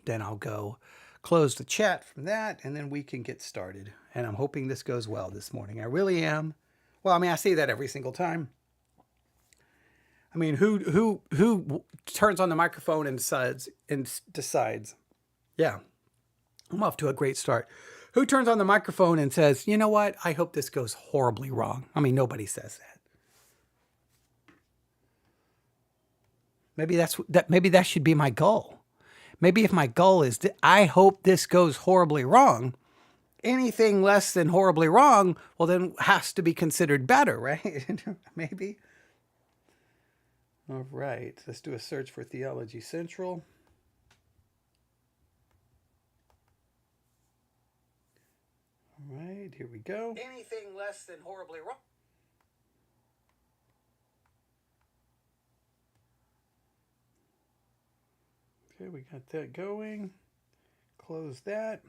then I'll go close the chat from that, and then we can get started. And I'm hoping this goes well this morning. I really am. Well, I mean, I say that every single time. I mean, who turns on the microphone and decides, yeah, I'm off to a great start. Who turns on the microphone and says, you know what? I hope this goes horribly wrong. I mean, nobody says that. Maybe that should be my goal. Maybe if my goal is that I hope this goes horribly wrong, anything less than horribly wrong, well, then has to be considered better, right? Maybe. All right, let's do a search for Theology Central. All right, here we go. Anything less than horribly wrong. Okay, we got that going. Close that.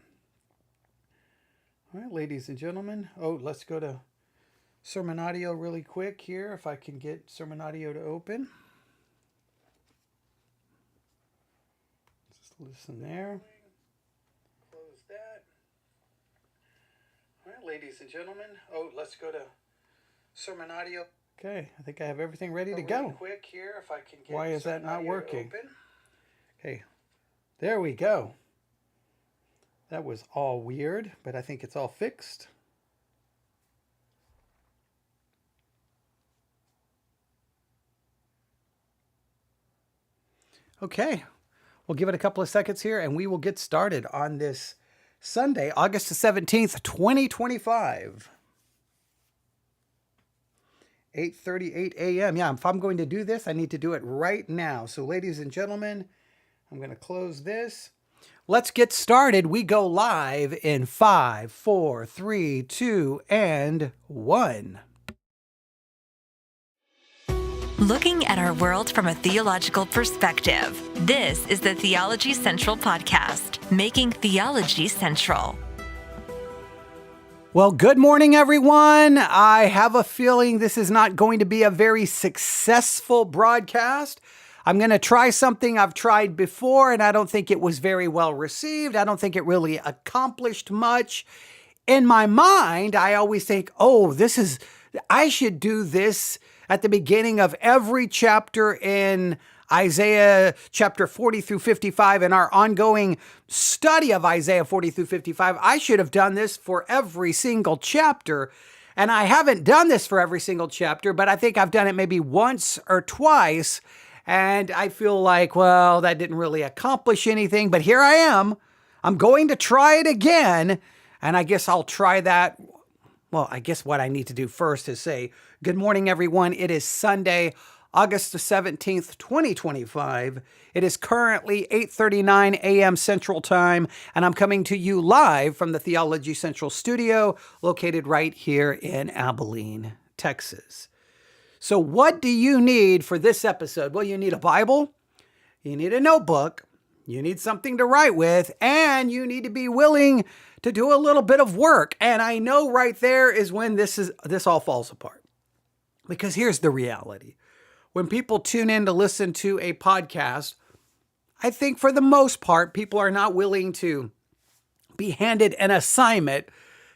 All right, ladies and gentlemen. Oh, let's go to Sermon Audio really quick here, if I can get Sermon Audio to open. Just listen there. Close that. All right, ladies and gentlemen. Oh, let's go to Sermon Audio. Okay, I think I have everything ready to go. Quick here, if I can get Why is that not working? Okay, there we go. That was all weird, but I think it's all fixed. Okay, we'll give it a couple of seconds here and we will get started on this Sunday, August the 17th, 2025. 8:38 a.m. Yeah, if I'm going to do this, I need to do it right now. So ladies and gentlemen, I'm going to close this. Let's get started. We go live in 5, 4, 3, 2, and 1. Looking at our world from a theological perspective. This is the Theology Central podcast, making theology central. Well, good morning, everyone. I have a feeling this is not going to be a very successful broadcast. I'm going to try something I've tried before, and I don't think it was very well received. I don't think it really accomplished much. In my mind, I always think, I should do this at the beginning of every chapter in Isaiah chapter 40 through 55 in our ongoing study of Isaiah 40 through 55. I should have done this for every single chapter. And I haven't done this for every single chapter, but I think I've done it maybe once or twice. And I feel like, well, that didn't really accomplish anything, but here I am. I'm going to try it again. And I guess I'll try that. Well, I guess what I need to do first is say, good morning, everyone. It is Sunday, August the 17th, 2025. It is currently 8:39 a.m. Central Time, and I'm coming to you live from the Theology Central studio, located right here in Abilene, Texas. So what do you need for this episode? Well, you need a Bible, you need a notebook, you need something to write with, and you need to be willing to do a little bit of work. And I know right there is when this all falls apart. Because here's the reality. When people tune in to listen to a podcast, I think for the most part, people are not willing to be handed an assignment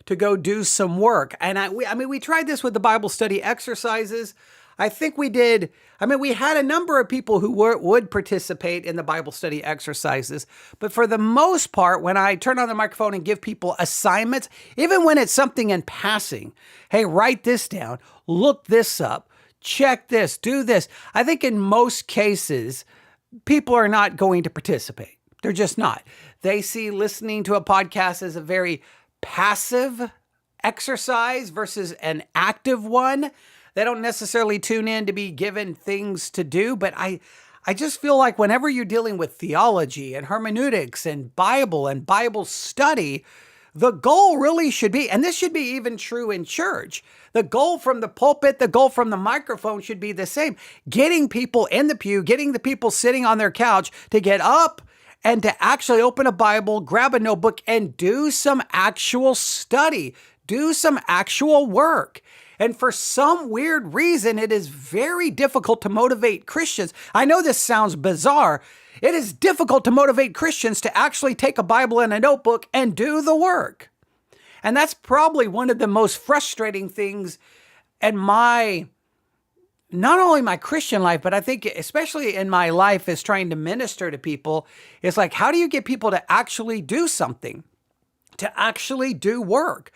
to go do some work. And we tried this with the Bible study exercises. I think we did. We had a number of people who would participate in the Bible study exercises. But for the most part, when I turn on the microphone and give people assignments, even when it's something in passing, hey, write this down, look this up, check this, do this. I think in most cases, people are not going to participate. They're just not. They see listening to a podcast as a very passive exercise versus an active one. They don't necessarily tune in to be given things to do, but I just feel like whenever you're dealing with theology and hermeneutics and Bible study, the goal really should be, and this should be even true in church, the goal from the pulpit, the goal from the microphone should be the same. Getting people in the pew, getting the people sitting on their couch to get up and to actually open a Bible, grab a notebook, and do some actual study. do some actual work. And for some weird reason, it is very difficult to motivate Christians. I know this sounds bizarre. It is difficult to motivate Christians to actually take a Bible and a notebook and do the work. And that's probably one of the most frustrating things in not only my Christian life, but I think especially in my life as trying to minister to people, is like, how do you get people to actually do something, to actually do work?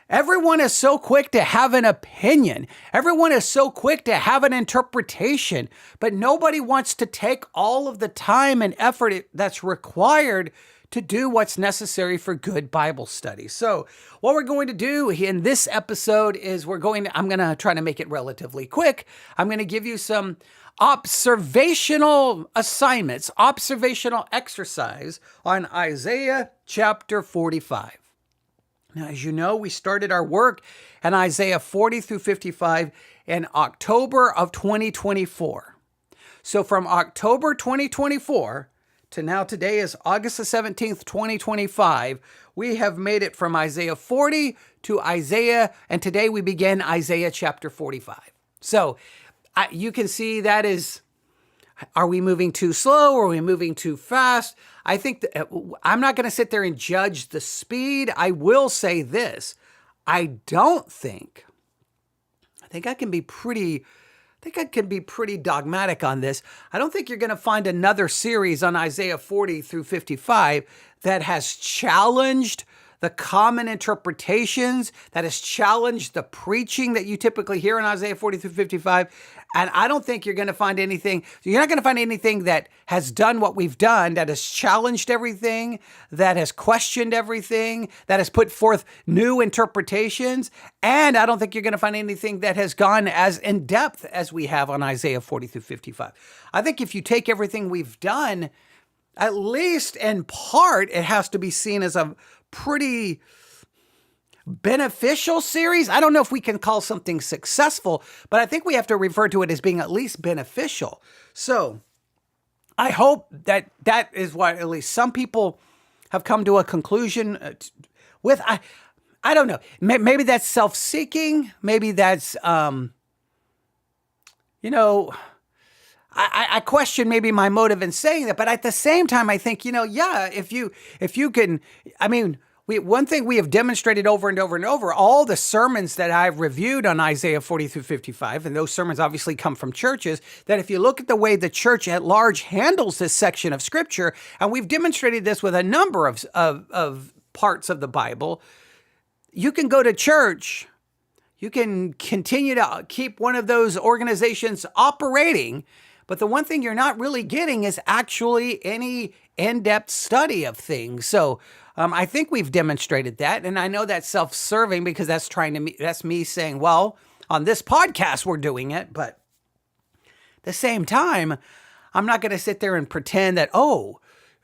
Everyone is so quick to have an opinion. Everyone is so quick to have an interpretation, but nobody wants to take all of the time and effort that's required to do what's necessary for good Bible study. So what we're going to do in this episode is I'm going to try to make it relatively quick. I'm going to give you some observational assignments, observational exercise on Isaiah chapter 45. Now, as you know, we started our work in Isaiah 40 through 55 in October of 2024. So from October 2024 to now, today is August the 17th, 2025, we have made it from Isaiah 40 to Isaiah, and today we begin Isaiah chapter 45. So you can see that is, are we moving too slow? Are we moving too fast? I think I'm not going to sit there and judge the speed. I will say this. I think I can be pretty dogmatic on this. I don't think you're going to find another series on Isaiah 40 through 55 that has challenged the common interpretations, that has challenged the preaching that you typically hear in Isaiah 40 through 55. And I don't think you're not going to find anything that has done what we've done, that has challenged everything, that has questioned everything, that has put forth new interpretations. And I don't think you're going to find anything that has gone as in depth as we have on Isaiah 40 through 55. I think if you take everything we've done, at least in part, it has to be seen as a pretty beneficial series. I don't know if we can call something successful, but I think we have to refer to it as being at least beneficial. So I hope that is what at least some people have come to a conclusion with. I don't know. Maybe that's self-seeking. Maybe that's, I question maybe my motive in saying that, but at the same time, I think, if you can, one thing we have demonstrated over and over and over, all the sermons that I've reviewed on Isaiah 40 through 55, and those sermons obviously come from churches, that if you look at the way the church at large handles this section of scripture, and we've demonstrated this with a number of parts of the Bible, you can go to church, you can continue to keep one of those organizations operating, but the one thing you're not really getting is actually any in-depth study of things. So I think we've demonstrated that. And I know that's self-serving because that's me saying, well, on this podcast, we're doing it. But at the same time, I'm not going to sit there and pretend that,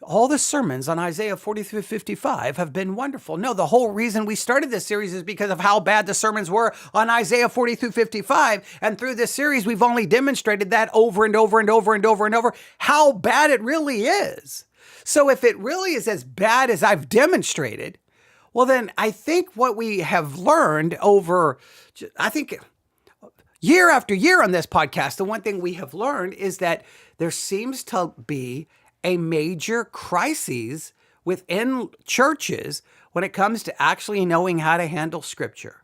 all the sermons on Isaiah 40 through 55 have been wonderful. No, the whole reason we started this series is because of how bad the sermons were on Isaiah 40 through 55. And through this series, we've only demonstrated that over and over and over and over and over, how bad it really is. So if it really is as bad as I've demonstrated, well, then I think what we have learned year after year on this podcast, the one thing we have learned is that there seems to be a major crisis within churches when it comes to actually knowing how to handle scripture.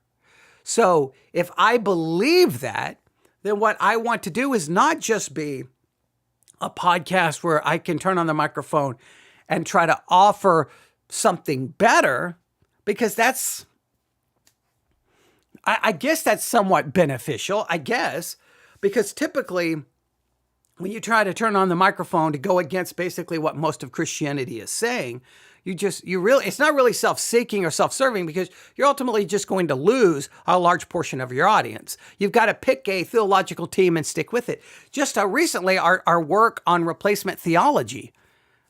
So if I believe that, then what I want to do is not just be a podcast where I can turn on the microphone and try to offer something better, because I guess that's somewhat beneficial, because typically when you try to turn on the microphone to go against basically what most of Christianity is saying, it's not really self-seeking or self-serving, because you're ultimately just going to lose a large portion of your audience. You've got to pick a theological team and stick with it. Just recently, our work on replacement theology.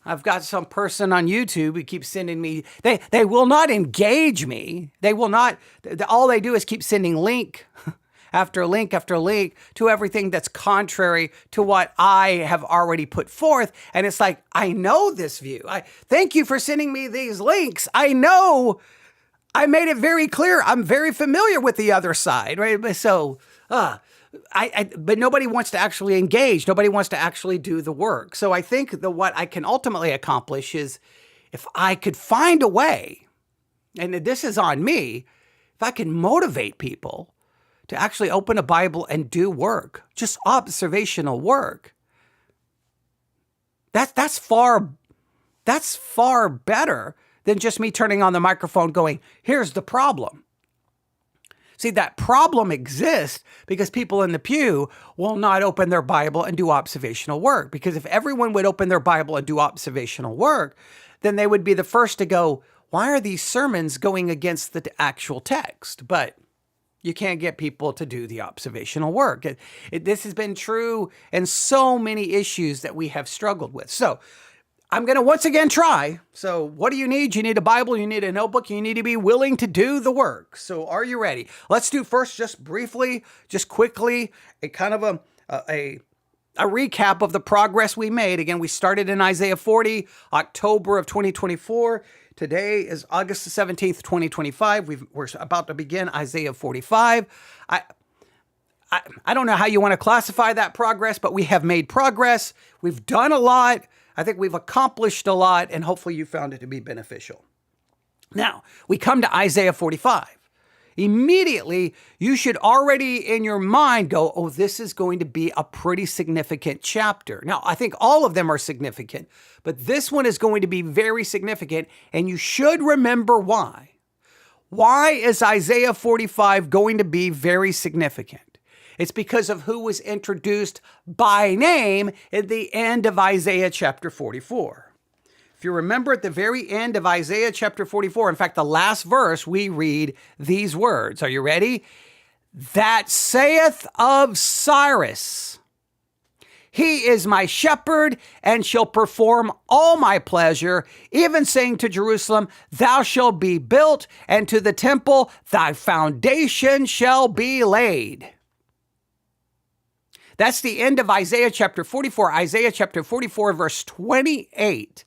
I've got some person on YouTube who keeps sending me, they will not engage me. They will not, all they do is keep sending link after link after link to everything that's contrary to what I have already put forth. And it's like, I know this view. Thank you for sending me these links. I know I made it very clear. I'm very familiar with the other side, right? So, but nobody wants to actually engage. Nobody wants to actually do the work. So I think what I can ultimately accomplish is if I could find a way, and this is on me, if I can motivate people to actually open a Bible and do work, just observational work, that's far better than just me turning on the microphone going, here's the problem. See, that problem exists because people in the pew will not open their Bible and do observational work. Because if everyone would open their Bible and do observational work, then they would be the first to go, why are these sermons going against the actual text? But you can't get people to do the observational work. This has been true in so many issues that we have struggled with. So I'm going to once again try. So what do you need? You need a Bible, you need a notebook, you need to be willing to do the work. So are you ready? Let's do first, just briefly, just quickly, a kind of a recap of the progress we made. Again, we started in Isaiah 40, October of 2024. Today is August the 17th, 2025. We're about to begin Isaiah 45. I don't know how you want to classify that progress, but we have made progress. We've done a lot. I think we've accomplished a lot, and hopefully you found it to be beneficial. Now, we come to Isaiah 45. Immediately, you should already in your mind go, oh, this is going to be a pretty significant chapter. Now, I think all of them are significant, but this one is going to be very significant, and you should remember why. Why is Isaiah 45 going to be very significant? It's because of who was introduced by name at the end of Isaiah chapter 44. If you remember at the very end of Isaiah chapter 44, in fact, the last verse, we read these words. Are you ready? That saith of Cyrus, he is my shepherd and shall perform all my pleasure, even saying to Jerusalem, thou shalt be built, and to the temple thy foundation shall be laid. That's the end of Isaiah chapter 44. Isaiah chapter 44, verse 28.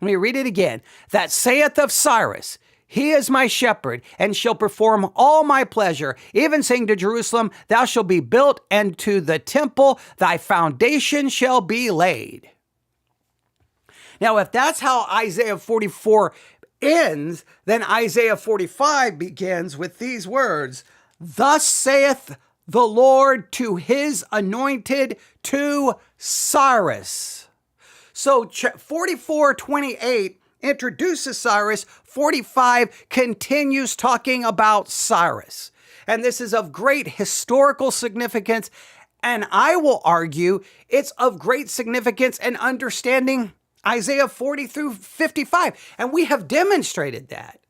Let me read it again. That saith of Cyrus, he is my shepherd, and shall perform all my pleasure, even saying to Jerusalem, thou shalt be built, and to the temple thy foundation shall be laid. Now, if that's how Isaiah 44 ends, then Isaiah 45 begins with these words, thus saith the Lord to his anointed, to Cyrus. So 44:28 introduces Cyrus. 45 continues talking about Cyrus. And this is of great historical significance. And I will argue it's of great significance in understanding Isaiah 40 through 55. And we have demonstrated that.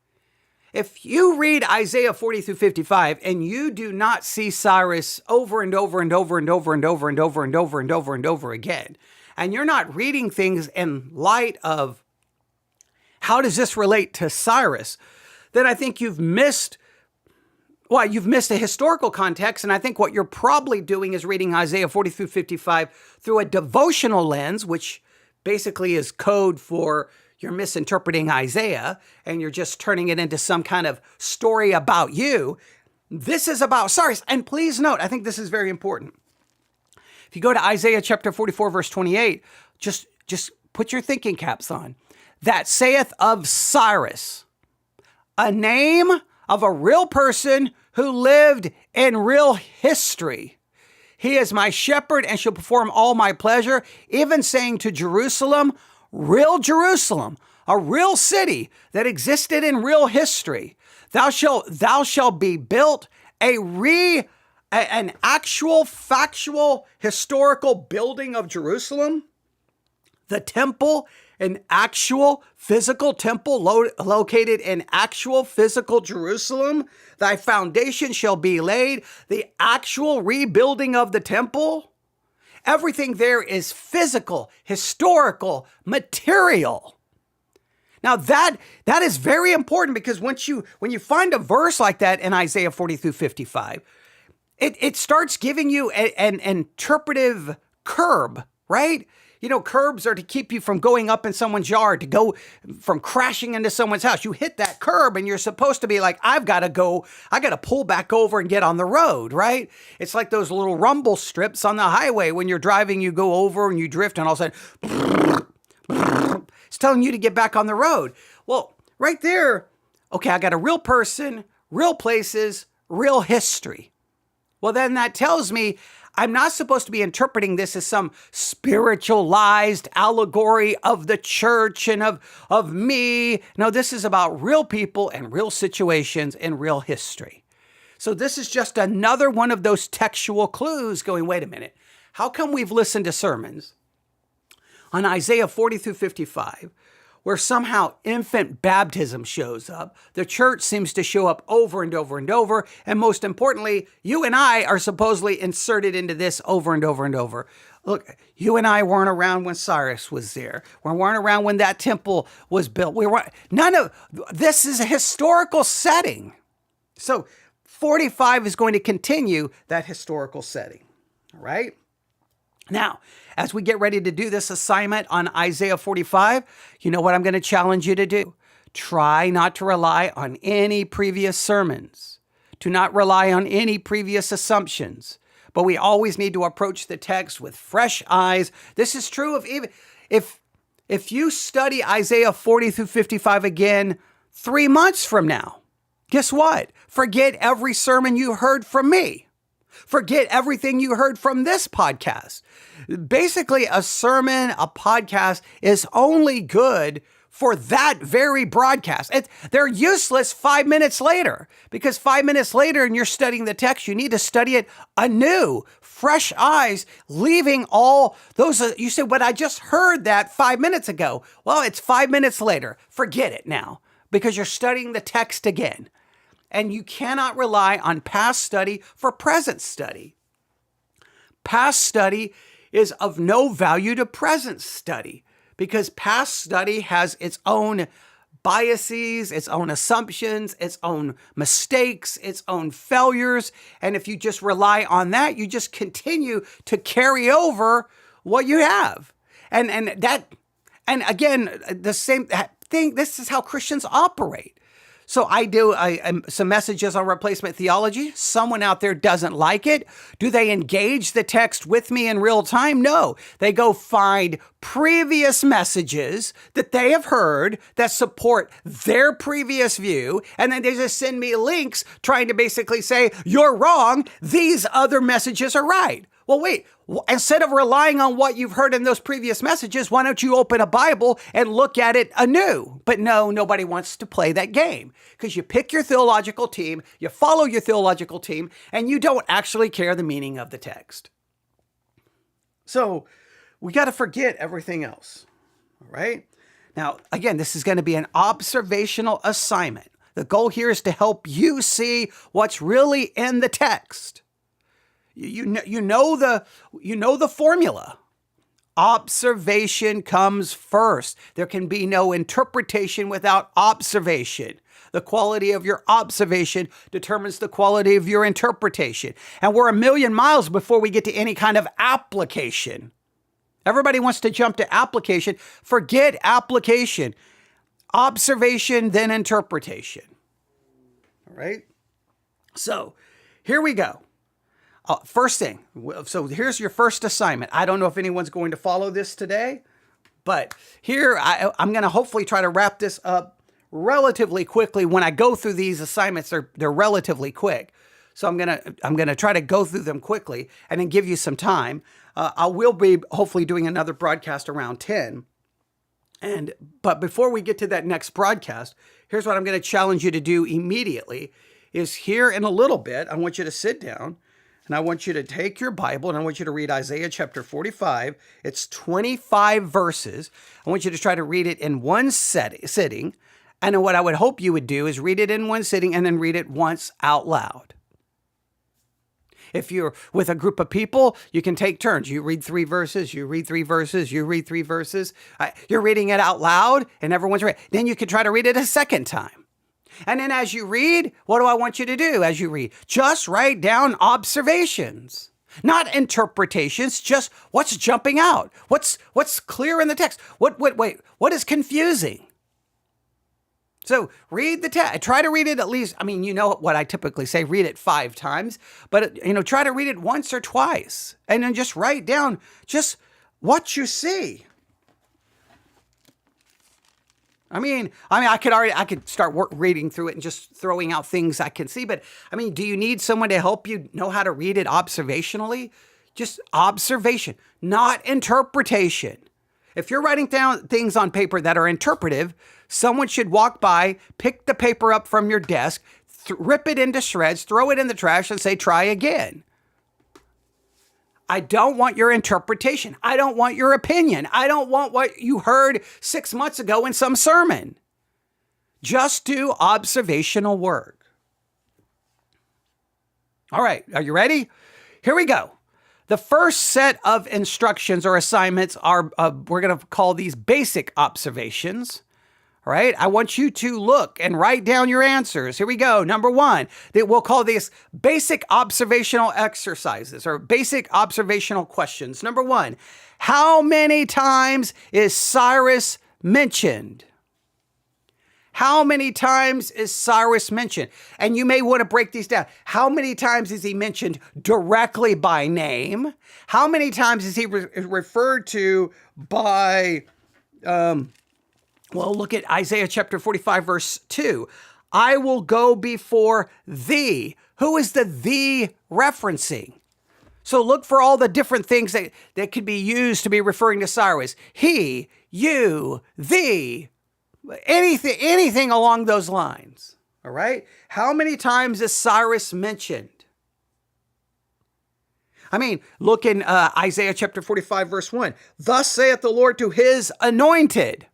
If you read Isaiah 40 through 55 and you do not see Cyrus over and over and over and over and over and over and over and over and over again, and you're not reading things in light of how does this relate to Cyrus, then I think you've missed a historical context. And I think what you're probably doing is reading Isaiah 40 through 55 through a devotional lens, which basically is code for you're misinterpreting Isaiah and you're just turning it into some kind of story about you. This is about Cyrus. And please note, I think this is very important. If you go to Isaiah chapter 44, verse 28, just put your thinking caps on. That saith of Cyrus, a name of a real person who lived in real history. He is my shepherd and shall perform all my pleasure, even saying to Jerusalem, a real city that existed in real history. Thou shalt be built an actual, factual, historical building of Jerusalem. The temple, an actual physical temple located in actual physical Jerusalem. Thy foundation shall be laid. The actual rebuilding of the temple. Everything there is physical, historical, material. Now that is very important because when you find a verse like that in Isaiah 40 through 55, it starts giving you an interpretive curb, right? Curbs are to keep you from going up in someone's yard, to go from crashing into someone's house. You hit that curb and you're supposed to be like, I got to pull back over and get on the road, right? It's like those little rumble strips on the highway. When you're driving, you go over and you drift and all of a sudden, it's telling you to get back on the road. Well, right there, okay, I got a real person, real places, real history. Well, then that tells me I'm not supposed to be interpreting this as some spiritualized allegory of the church and of me. No, this is about real people and real situations and real history. So this is just another one of those textual clues going, wait a minute, how come we've listened to sermons on Isaiah 40 through 55, where somehow infant baptism shows up, the church seems to show up over and over and over, and most importantly, you and I are supposedly inserted into this over and over and over. Look, you and I weren't around when Cyrus was there. We weren't around when that temple was built. This is a historical setting. So 45 is going to continue that historical setting, all right? Now, as we get ready to do this assignment on Isaiah 45, you know what I'm going to challenge you to do? Try not to rely on any previous sermons. Do not rely on any previous assumptions. But we always need to approach the text with fresh eyes. This is true of even if you study Isaiah 40 through 55 again 3 months from now, guess what? Forget every sermon you heard from me. Forget everything you heard from this podcast. Basically, a sermon, a podcast is only good for that very broadcast. They're useless 5 minutes later, because 5 minutes later and you're studying the text, you need to study it anew, fresh eyes, leaving all those. You say, but I just heard that 5 minutes ago. Well, it's 5 minutes later. Forget it now, because you're studying the text again. And you cannot rely on past study for present study. Past study is of no value to present study, because past study has its own biases, its own assumptions, its own mistakes, its own failures. And if you just rely on that, you just continue to carry over what you have. And again, the same thing, this is how Christians operate. So I do some messages on replacement theology. Someone out there doesn't like it. Do they engage the text with me in real time? No. They go find previous messages that they have heard that support their previous view, and then they just send me links trying to basically say, you're wrong, these other messages are right. Well, wait, instead of relying on what you've heard in those previous messages, why don't you open a Bible and look at it anew? But no, nobody wants to play that game, because you pick your theological team, you follow your theological team, and you don't actually care the meaning of the text. So we got to forget everything else, all right? Now, again, this is going to be an observational assignment. The goal here is to help you see what's really in the text. You know the formula. Observation comes first. There can be no interpretation without observation. The quality of your observation determines the quality of your interpretation. And we're a million miles before we get to any kind of application. Everybody wants to jump to application. Forget application. Observation, then interpretation. All right? So here we go. First thing, so here's your first assignment. I don't know if anyone's going to follow this today, but here I'm going to hopefully try to wrap this up relatively quickly. When I go through these assignments, they're relatively quick. So I'm gonna try to go through them quickly and then give you some time. I will be hopefully doing another broadcast around 10. But before we get to that next broadcast, here's what I'm going to challenge you to do immediately is here in a little bit, I want you to sit down and I want you to take your Bible and I want you to read Isaiah chapter 45. It's 25 verses. I want you to try to read it in one sitting. And what I would hope you would do is read it in one sitting and then read it once out loud. If you're with a group of people, you can take turns. You read 3 verses, you read 3 verses, you read 3 verses. You're reading it out loud and everyone's reading. Then you can try to read it a second time. And then as you read, what do I want you to do as you read? Just write down observations. not interpretations, just what's jumping out. What's clear in the text? What is confusing? So read the text. Try to read it at least. I mean, you know what I typically say, read it 5 times, but try to read it once or twice and then just write down just what you see. I could start reading through it and just throwing out things I can see. But do you need someone to help you know how to read it observationally? Just observation, not interpretation. If you're writing down things on paper that are interpretive, someone should walk by, pick the paper up from your desk, rip it into shreds, throw it in the trash and say, try again. I don't want your interpretation. I don't want your opinion. I don't want what you heard 6 months ago in some sermon. Just do observational work. All right, are you ready? Here we go. The first set of instructions or assignments are, we're going to call these basic observations. All right, I want you to look and write down your answers. Here we go. Number 1, we'll call these basic observational exercises or basic observational questions. Number 1, how many times is Cyrus mentioned? How many times is Cyrus mentioned? And you may want to break these down. How many times is he mentioned directly by name? How many times is he referred to by... Well, look at Isaiah chapter 45, verse 2. I will go before thee. Who is the thee referencing? So look for all the different things that could be used to be referring to Cyrus. He, you, thee, anything along those lines. All right? How many times is Cyrus mentioned? Look in Isaiah chapter 45, verse 1. Thus saith the Lord to his anointed.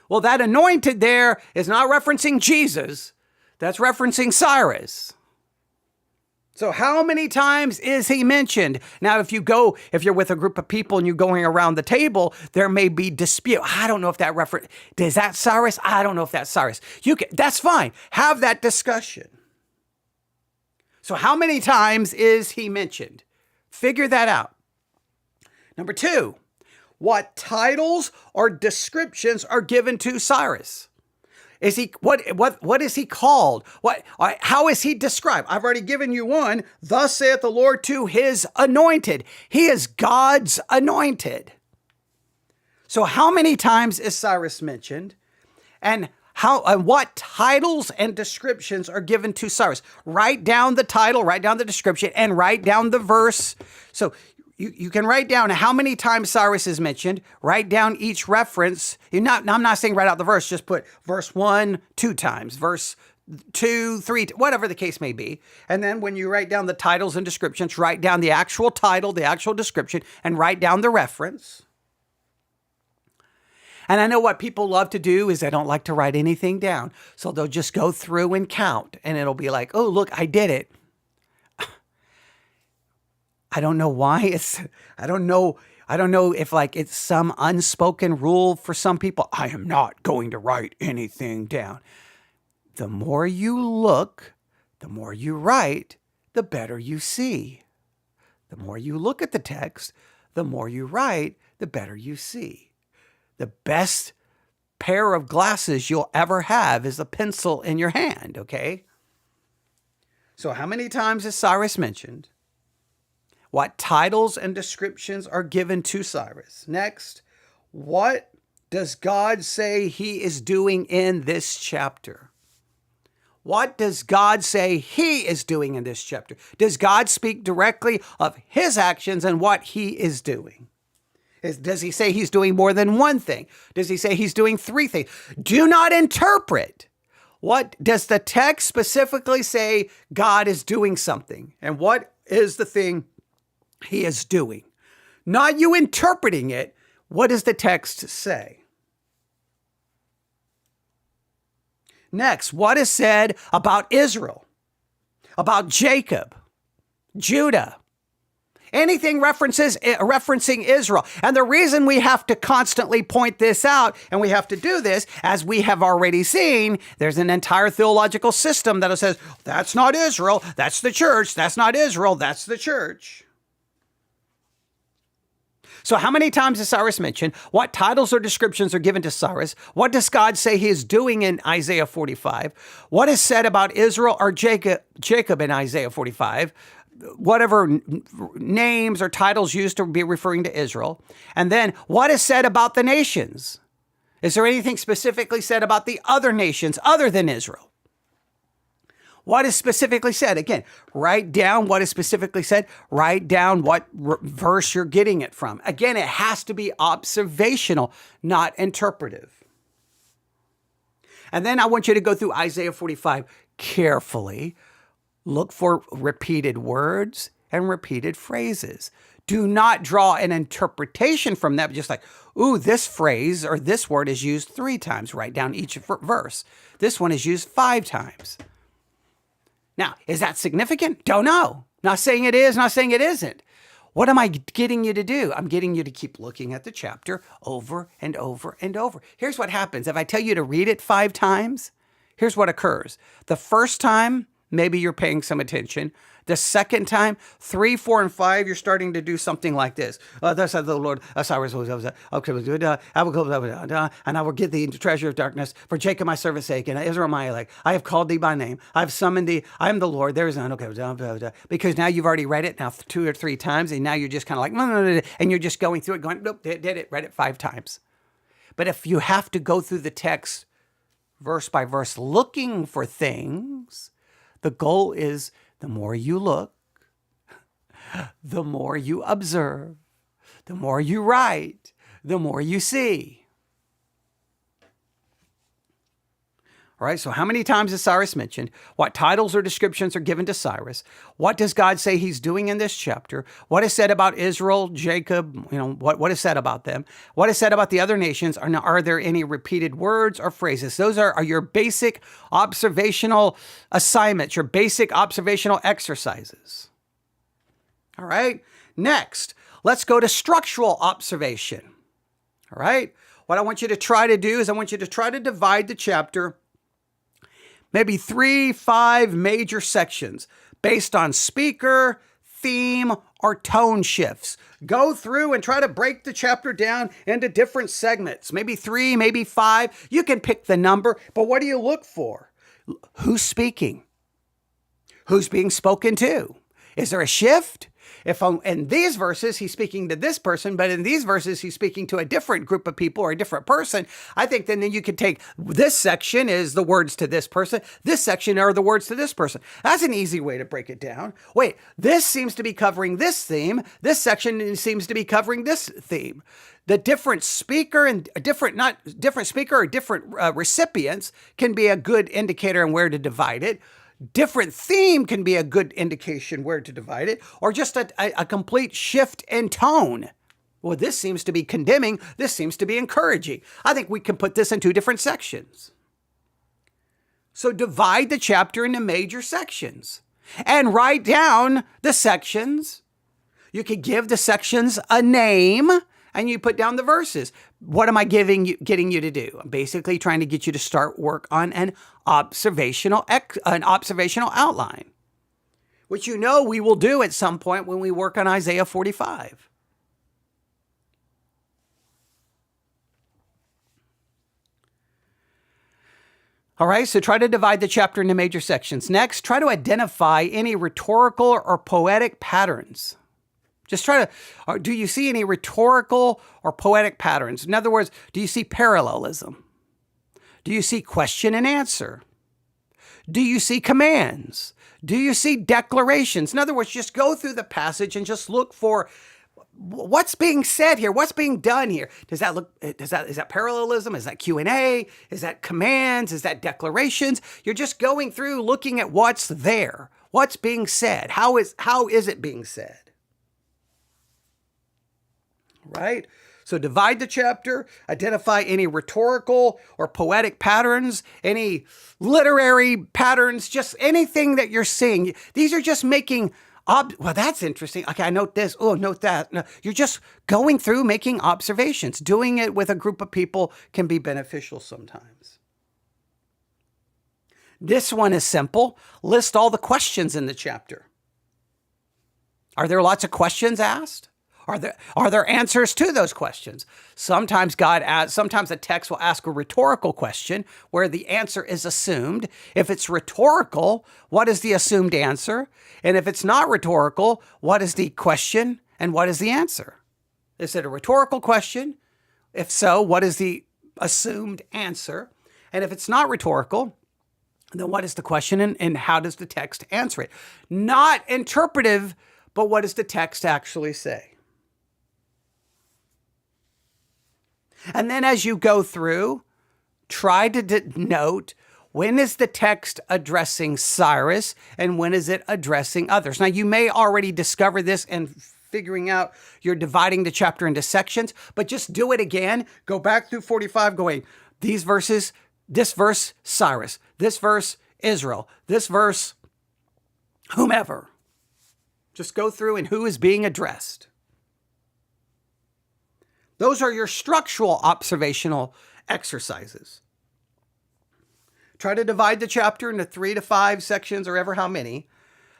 Well, that anointed there is not referencing Jesus. That's referencing Cyrus. So how many times is he mentioned? Now, if you're with a group of people and you're going around the table, there may be dispute. I don't know if that is that Cyrus? I don't know if that's Cyrus. That's fine. Have that discussion. So how many times is he mentioned? Figure that out. Number 2. What titles or descriptions are given to Cyrus? What is he called? How is he described? I've already given you one. Thus saith the Lord to his anointed. He is God's anointed. So how many times is Cyrus mentioned? And what titles and descriptions are given to Cyrus? Write down the title, write down the description, and write down the verse. So you can write down how many times Cyrus is mentioned, write down each reference. I'm not saying write out the verse, just put verse 1, 2 times, verse 2, 3, whatever the case may be. And then when you write down the titles and descriptions, write down the actual title, the actual description, and write down the reference. And I know what people love to do is they don't like to write anything down. So they'll just go through and count, and it'll be like, oh, look, I did it. I don't know why I don't know if it's some unspoken rule for some people. I am not going to write anything down. The more you look, the more you write, the better you see. The more you look at the text, the more you write, the better you see. The best pair of glasses you'll ever have is a pencil in your hand, okay? So how many times is Cyrus mentioned? What titles and descriptions are given to Cyrus? Next, what does God say he is doing in this chapter? What does God say he is doing in this chapter? Does God speak directly of his actions and what he is doing? Does he say he's doing more than one thing? Does he say he's doing 3 things? Do not interpret. What does the text specifically say God is doing something? And what is the thing he is doing? Not you interpreting it. What does the text say? Next, what is said about Israel, about Jacob, Judah? Anything referencing Israel. And the reason we have to constantly point this out, and we have to do this, as we have already seen, there's an entire theological system that says, that's not Israel, that's the church, that's not Israel, that's the church. So how many times is Cyrus mentioned? What titles or descriptions are given to Cyrus? What does God say he is doing in Isaiah 45? What is said about Israel or Jacob in Isaiah 45? Whatever names or titles used to be referring to Israel. And then what is said about the nations? Is there anything specifically said about the other nations other than Israel? What is specifically said? Again, write down what is specifically said. Write down what verse you're getting it from. Again, it has to be observational, not interpretive. And then I want you to go through Isaiah 45 carefully. Look for repeated words and repeated phrases. Do not draw an interpretation from that, just like, ooh, this phrase or this word is used 3 times. Write down each verse. This one is used 5 times. Now, is that significant? Don't know. Not saying it is, not saying it isn't. What am I getting you to do? I'm getting you to keep looking at the chapter over and over and over. Here's what happens. If I tell you to read it 5 times, here's what occurs. The first time, maybe you're paying some attention. The second time, 3, 4, and 5, you're starting to do something like this. Thus said the Lord, Cyrus was and I will give thee into treasure of darkness for Jacob my servant's sake, and Israel my elect. I have called thee by name. I have summoned thee. I am the Lord. There is none. Because now you've already read it now 2 or 3 times, and now you're just kind of like, and you're just going through it, going, nope, did it, read it 5 times. But if you have to go through the text verse by verse looking for things, the goal is the more you look, the more you observe, the more you write, the more you see. All right, so how many times is Cyrus mentioned? What titles or descriptions are given to Cyrus? What does God say he's doing in this chapter? What is said about Israel, Jacob? What is said about them? What is said about the other nations? Are there any repeated words or phrases? Those are your basic observational assignments, your basic observational exercises. All right, next, let's go to structural observation. All right, what I want you to try to do is I want you to try to divide the chapter maybe 3, 5 major sections based on speaker, theme, or tone shifts. Go through and try to break the chapter down into different segments, maybe 3, maybe 5. You can pick the number, but what do you look for? Who's speaking? Who's being spoken to? Is there a shift? If in these verses, he's speaking to this person, but in these verses, he's speaking to a different group of people or a different person, I think then you could take this section is the words to this person. This section are the words to this person. That's an easy way to break it down. Wait, this seems to be covering this theme. This section seems to be covering this theme. The different speaker and different speaker or different recipients can be a good indicator on where to divide it. Different theme can be a good indication where to divide it, or just a complete shift in tone. Well, this seems to be condemning. This seems to be encouraging. I think we can put this in 2 different sections. So divide the chapter into major sections and write down the sections. You could give the sections a name and you put down the verses. What am I getting you to do? I'm basically trying to get you to start work on an observational outline, which we will do at some point when we work on Isaiah 45. All right, so try to divide the chapter into major sections. Next, try to identify any rhetorical or poetic patterns. Just try to, do you see any rhetorical or poetic patterns? In other words, do you see parallelism? Do you see question and answer? Do you see commands? Do you see declarations? In other words, just go through the passage and just look for what's being said here, what's being done here. Is that parallelism? Is that Q&A? Is that commands? Is that declarations? You're just going through looking at what's there, what's being said. How is it being said? Right? So divide the chapter, identify any rhetorical or poetic patterns, any literary patterns, just anything that you're seeing. These are just making Well, that's interesting. Okay, I note this. Oh, note that. No, you're just going through making observations. Doing it with a group of people can be beneficial sometimes. This one is simple. List all the questions in the chapter. Are there lots of questions asked? Are there answers to those questions? Sometimes sometimes a text will ask a rhetorical question where the answer is assumed. If it's rhetorical, what is the assumed answer? And if it's not rhetorical, what is the question and what is the answer? Is it a rhetorical question? If so, what is the assumed answer? And if it's not rhetorical, then what is the question and how does the text answer it? Not interpretive, but what does the text actually say? And then as you go through, try to note, when is the text addressing Cyrus and when is it addressing others? Now, you may already discover this and figuring out you're dividing the chapter into sections, but just do it again. Go back through 45 going, these verses, this verse, Cyrus, this verse, Israel, this verse, whomever. Just go through and who is being addressed. Those are your structural observational exercises. Try to divide the chapter into 3 to 5 sections or ever how many.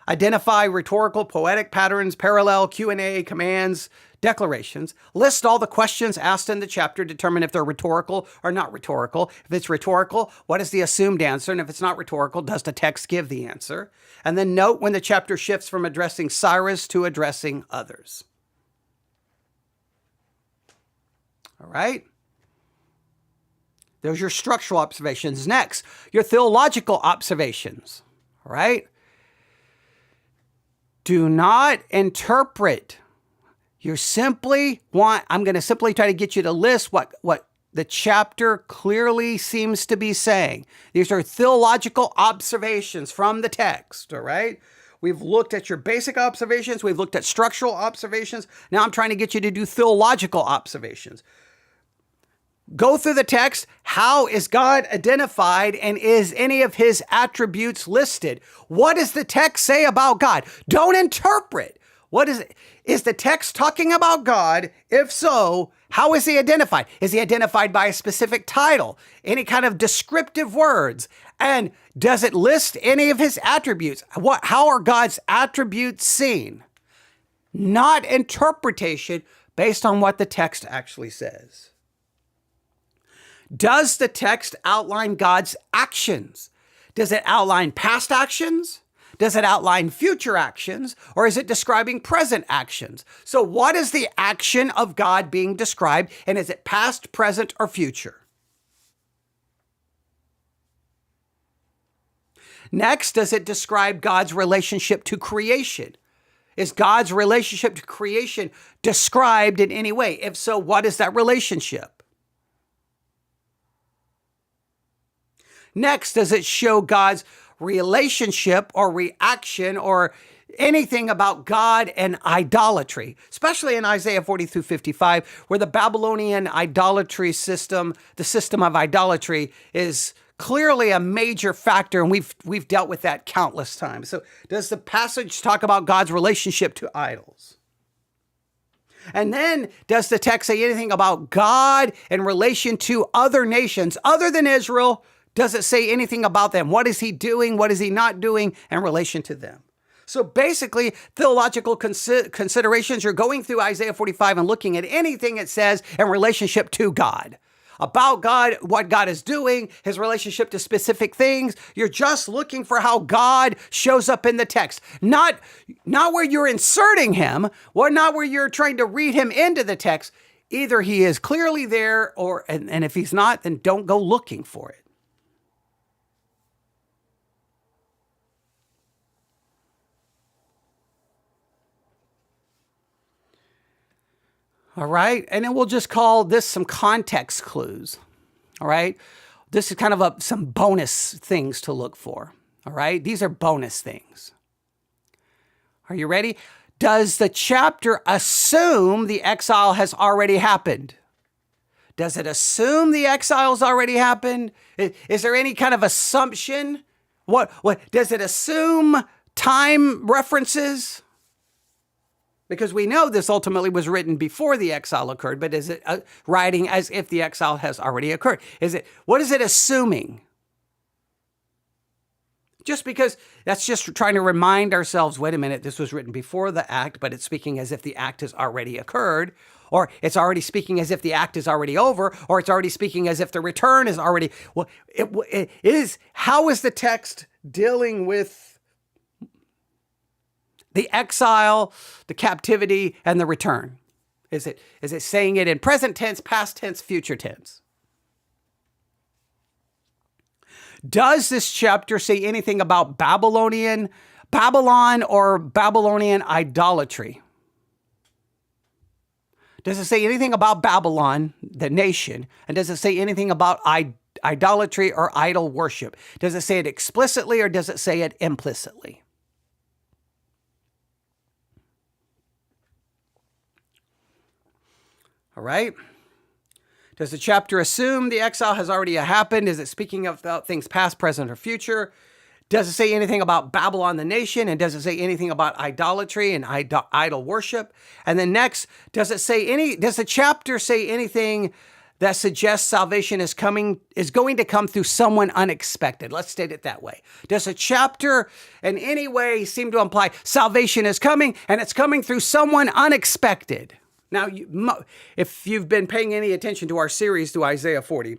Identify rhetorical, poetic patterns, parallel, Q&A, commands, declarations. List all the questions asked in the chapter. Determine if they're rhetorical or not rhetorical. If it's rhetorical, what is the assumed answer? And if it's not rhetorical, does the text give the answer? And then note when the chapter shifts from addressing Cyrus to addressing others. All right? Those are your structural observations. Next, your theological observations. All right? Do not interpret. I'm going to simply try to get you to list what the chapter clearly seems to be saying. These are theological observations from the text, all right? We've looked at your basic observations. We've looked at structural observations. Now I'm trying to get you to do theological observations. Go through the text. How is God identified and is any of his attributes listed? What does the text say about God? Don't interpret. What is it? Is the text talking about God? If so, how is he identified? Is he identified by a specific title? Any kind of descriptive words? And does it list any of his attributes? How are God's attributes seen? Not interpretation based on what the text actually says. Does the text outline God's actions? Does it outline past actions? Does it outline future actions? Or is it describing present actions? So what is the action of God being described? And is it past, present, or future? Next, does it describe God's relationship to creation? Is God's relationship to creation described in any way? If so, what is that relationship? Next, does it show God's relationship or reaction or anything about God and idolatry, especially in Isaiah 40 through 55, where the Babylonian idolatry system, the system of idolatry, is clearly a major factor, and we've dealt with that countless times. So does the passage talk about God's relationship to idols? And then does the text say anything about God in relation to other nations other than Israel? Does it say anything about them? What is he doing? What is he not doing in relation to them? So basically, theological considerations, you're going through Isaiah 45 and looking at anything it says in relationship to God. About God, what God is doing, his relationship to specific things. You're just looking for how God shows up in the text. Not where you're inserting him, or not where you're trying to read him into the text. Either he is clearly there, and if he's not, then don't go looking for it. All right. And then we'll just call this some context clues. All right. This is kind of some bonus things to look for. All right. These are bonus things. Are you ready? Does the chapter assume the exile has already happened? Does it assume the exile has already happened? Is there any kind of assumption? What does it assume time references? Because we know this ultimately was written before the exile occurred, but is it writing as if the exile has already occurred? What is it assuming? Just because that's just trying to remind ourselves, wait a minute, this was written before the act, but it's speaking as if the act has already occurred, or it's already speaking as if the act is already over, or it's already speaking as if the return is already, well, it is, how is the text dealing with the exile, the captivity, and the return? Is it saying it in present tense, past tense, future tense? Does this chapter say anything about Babylon, or Babylonian idolatry? Does it say anything about Babylon, the nation? And does it say anything about idolatry or idol worship? Does it say it explicitly or does it say it implicitly? All right. Does the chapter assume the exile has already happened? Is it speaking about things past, present, or future? Does it say anything about Babylon, the nation? And does it say anything about idolatry and idol worship? And then next, does the chapter say anything that suggests salvation is going to come through someone unexpected? Let's state it that way. Does the chapter in any way seem to imply salvation is coming and it's coming through someone unexpected? Now, if you've been paying any attention to our series through Isaiah 40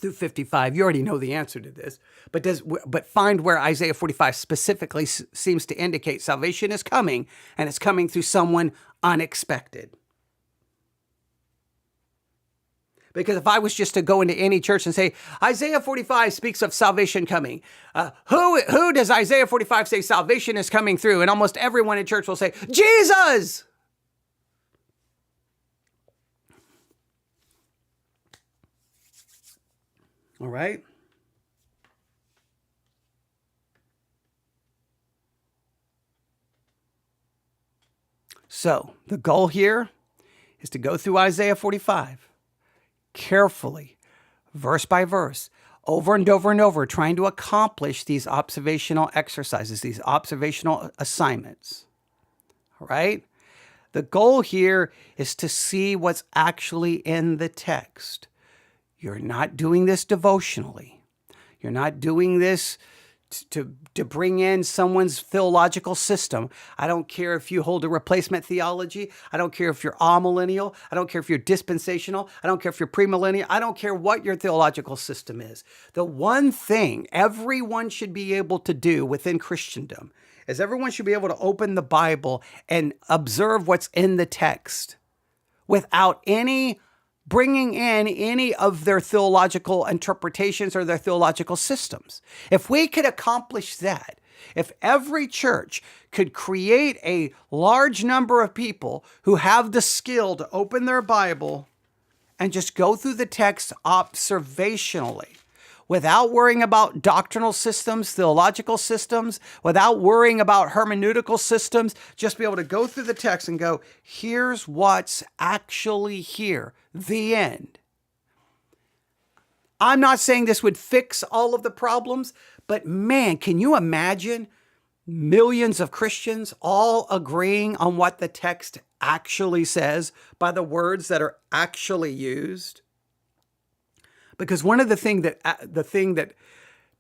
through 55, you already know the answer to this. But find where Isaiah 45 specifically seems to indicate salvation is coming, and it's coming through someone unexpected. Because if I was just to go into any church and say, Isaiah 45 speaks of salvation coming, who does Isaiah 45 say salvation is coming through? And almost everyone in church will say, Jesus! All right. So the goal here is to go through Isaiah 45 carefully, verse by verse, over and over and over, trying to accomplish these observational exercises, these observational assignments. All right. The goal here is to see what's actually in the text. You're not doing this devotionally. You're not doing this to bring in someone's theological system. I don't care if you hold a replacement theology. I don't care if you're amillennial. I don't care if you're dispensational. I don't care if you're premillennial. I don't care what your theological system is. The one thing everyone should be able to do within Christendom is everyone should be able to open the Bible and observe what's in the text without bringing in any of their theological interpretations or their theological systems. If we could accomplish that, if every church could create a large number of people who have the skill to open their Bible and just go through the text observationally, without worrying about doctrinal systems, theological systems, without worrying about hermeneutical systems, just be able to go through the text and go, here's what's actually here, the end. I'm not saying this would fix all of the problems, but man, can you imagine millions of Christians all agreeing on what the text actually says by the words that are actually used? Because one of the thing that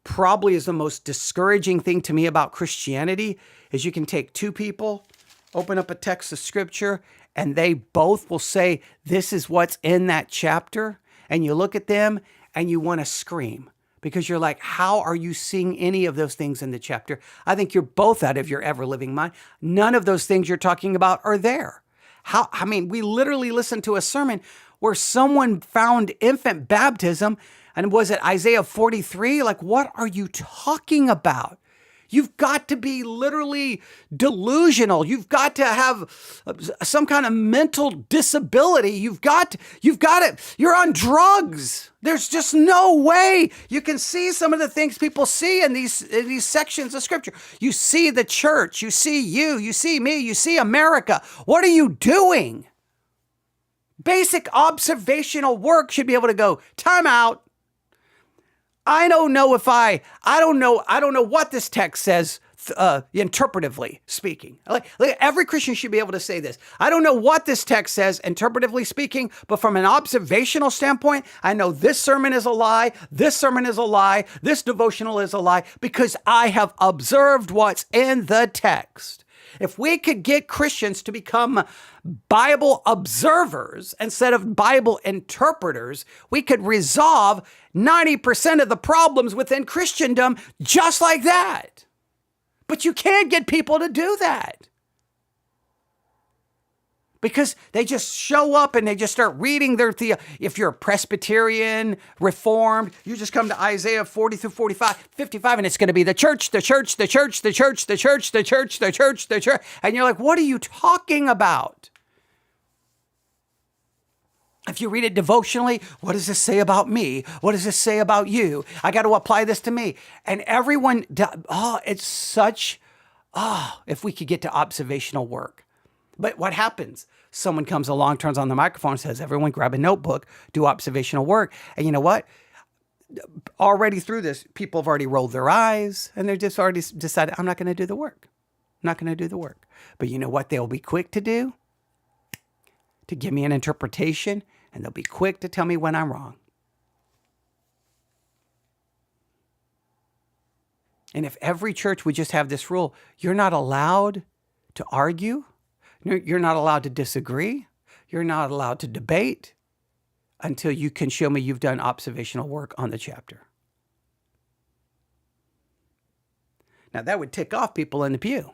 probably is the most discouraging thing to me about Christianity is you can take two people, open up a text of scripture, and they both will say, this is what's in that chapter. And you look at them and you want to scream because you're like, how are you seeing any of those things in the chapter? I think you're both out of your ever-living mind. None of those things you're talking about are there. We literally listened to a sermon where someone found infant baptism, and was it Isaiah 43? Like, what are you talking about? You've got to be literally delusional. You've got to have some kind of mental disability. You're on drugs. There's just no way you can see some of the things people see in these sections of scripture. You see the church, you see you see me, you see America. What are you doing? Basic observational work should be able to go, time out. I don't know what this text says interpretively speaking. Every Christian should be able to say this. I don't know what this text says, interpretively speaking, but from an observational standpoint, I know this sermon is a lie, this sermon is a lie, this devotional is a lie, because I have observed what's in the text. If we could get Christians to become Bible observers instead of Bible interpreters, we could resolve 90% of the problems within Christendom just like that. But you can't get people to do that, because they just show up and they just start reading their if you're a Presbyterian, Reformed, you just come to Isaiah 40 through 55, and it's going to be the church, the church, the church, the church, the church, the church, the church, the church. And you're like, what are you talking about? If you read it devotionally, what does this say about me? What does this say about you? I got to apply this to me. And everyone, it's such, if we could get to observational work. But what happens? Someone comes along, turns on the microphone, and says, everyone grab a notebook, do observational work. And you know what? Already through this, people have already rolled their eyes, and they're just already decided, I'm not going to do the work. I'm not going to do the work. But you know what they'll be quick to do? To give me an interpretation, and they'll be quick to tell me when I'm wrong. And if every church would just have this rule, you're not allowed to argue, you're not allowed to disagree, you're not allowed to debate until you can show me you've done observational work on the chapter. Now that would tick off people in the pew.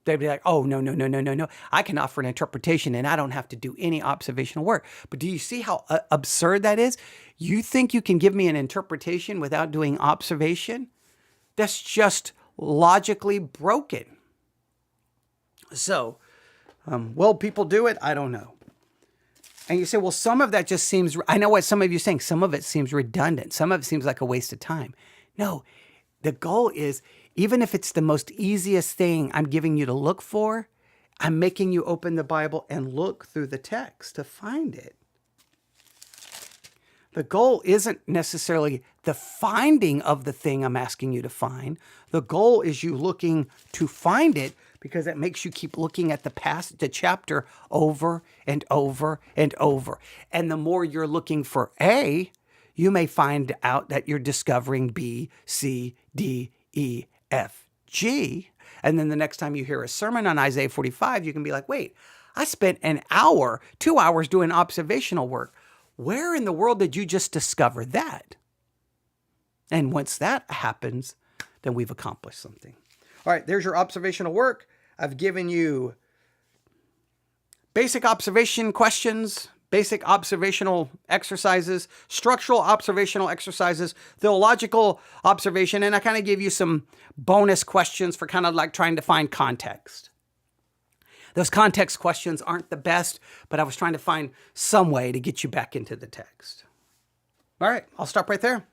They'd be like, oh, no. I can offer an interpretation and I don't have to do any observational work. But do you see how absurd that is? You think you can give me an interpretation without doing observation? That's just logically broken. So, will people do it? I don't know. And you say, well, some of that just seems, I know what some of you are saying, some of it seems redundant. Some of it seems like a waste of time. No, the goal is, even if it's the most easiest thing I'm giving you to look for, I'm making you open the Bible and look through the text to find it. The goal isn't necessarily the finding of the thing I'm asking you to find. The goal is you looking to find it, because it makes you keep looking at the chapter over and over and over. And the more you're looking for A, you may find out that you're discovering B, C, D, E, F, G. And then the next time you hear a sermon on Isaiah 45, you can be like, wait, I spent an hour, 2 hours doing observational work. Where in the world did you just discover that? And once that happens, then we've accomplished something. All right, there's your observational work. I've given you basic observation questions, basic observational exercises, structural observational exercises, theological observation, and I kind of gave you some bonus questions for kind of like trying to find context. Those context questions aren't the best, but I was trying to find some way to get you back into the text. All right, I'll stop right there.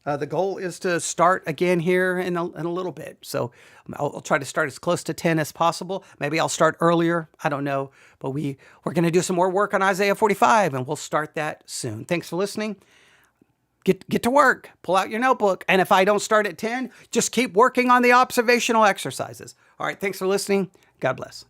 The goal is to start again here in a little bit. So I'll try to start as close to 10 as possible. Maybe I'll start earlier. I don't know. But we're going to do some more work on Isaiah 45, and we'll start that soon. Thanks for listening. Get to work. Pull out your notebook. And if I don't start at 10, just keep working on the observational exercises. All right, thanks for listening. God bless.